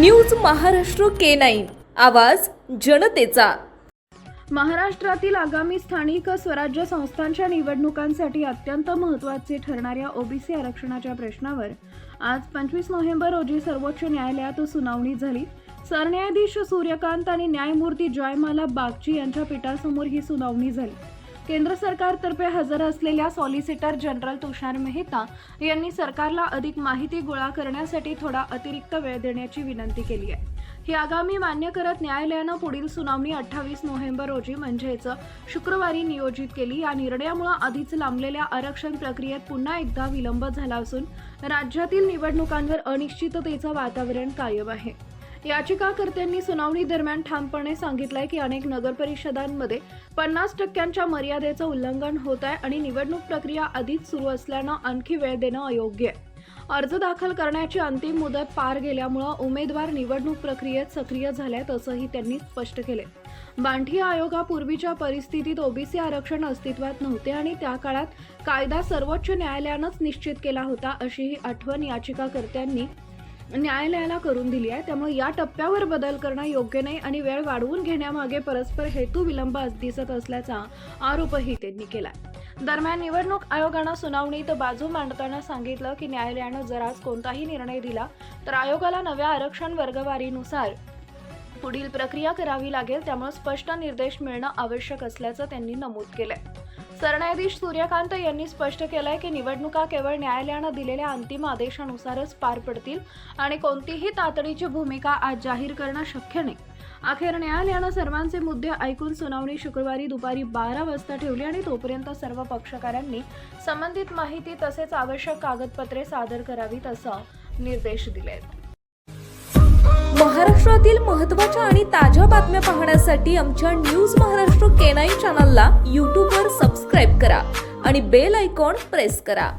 News Maharashtra K9 आवाज जनतेचा। महाराष्ट्रातील आगामी स्थानिक स्वराज्य संस्थांच्या निवडणुकांसाठी अत्यंत महत्त्वाचे ठरणाऱ्या ओबीसी आरक्षणाच्या प्रश्नावर आज 25 नोव्हेंबर रोजी सर्वोच्च न्यायालयात सुनावणी झाली। सरन्यायाधीश सूर्यकांत आणि न्यायमूर्ती जयमाला बागची यांच्या पीठासमोर ही सुनावणी झाली। केंद्र सरकारतर्फे हजर असलेल्या सॉलिसिटर जनरल तुषार मेहता यांनी सरकारला अधिक माहिती गोळा करण्यासाठी थोडा अतिरिक्त वेळ देण्याची विनंती केली आहे। ही आगामी मान्य करत न्यायालयानं पुढील सुनावणी 28 नोव्हेंबर रोजी म्हणजेच शुक्रवारी नियोजित केली। या निर्णयामुळे आधीच लांबलेल्या आरक्षण प्रक्रियेत पुन्हा एकदा विलंब झाला असून राज्यातील निवडणुकांवर अनिश्चिततेचं वातावरण कायम आहे। याचिकाकर्त्यांनी सुनावणी दरम्यान ठामपणे सांगितलंय की अनेक नगरपरिषदांमध्ये 50% मर्यादेचं उल्लंघन होत आहे आणि निवडणूक प्रक्रिया आधीच सुरू असल्यानं आणखी वेळ देणं अयोग्य आहे। अर्ज दाखल करण्याची अंतिम मुदत पार गेल्यामुळे उमेदवार निवडणूक प्रक्रियेत सक्रिय झाल्यात असंही त्यांनी स्पष्ट केले। बांठी आयोगापूर्वीच्या परिस्थितीत ओबीसी आरक्षण अस्तित्वात नव्हते आणि त्या काळात कायदा सर्वोच्च न्यायालयानंच निश्चित केला होता अशीही आठवण याचिकाकर्त्यांनी न्यायालयाला करून दिली आहे। त्यामुळे या टप्प्यावर बदल करणं योग्य नाही आणि वेळ वाढवून घेण्यामागे परस्पर हेतू विलंब दिसत असल्याचा आरोपही त्यांनी केलाय। दरम्यान निवडणूक आयोगानं सुनावणीत बाजू मांडताना सांगितलं की न्यायालयानं जर आज कोणताही निर्णय दिला तर आयोगाला नव्या आरक्षण वर्गवारीनुसार पुढील प्रक्रिया करावी लागेल। त्यामुळे स्पष्ट निर्देश मिळणं आवश्यक असल्याचं त्यांनी नमूद केलंय। सरन्यायाधीश सूर्यकांत यांनी स्पष्ट केलंय की निवडणुका केवळ न्यायालयानं दिलेल्या अंतिम आदेशानुसारच पार पडतील आणि कोणतीही तातडीची भूमिका आज जाहीर करणं शक्य नाही। अखेर न्यायालयानं सर्वांचे मुद्दे ऐकून सुनावणी शुक्रवारी दुपारी 12 वाजता ठेवली आणि तोपर्यंत सर्व पक्षकारांनी संबंधित माहिती तसेच आवश्यक कागदपत्रे सादर करावीत असा निर्देश दिलेत। महाराष्ट्रातील महत्त्वाच्या आणि ताज्या बातम्या पाहण्यासाठी आमच्या न्यूज महाराष्ट्र K9 चॅनलला YouTube वर सबस्क्राइब करा आणि बेल आयकॉन प्रेस करा।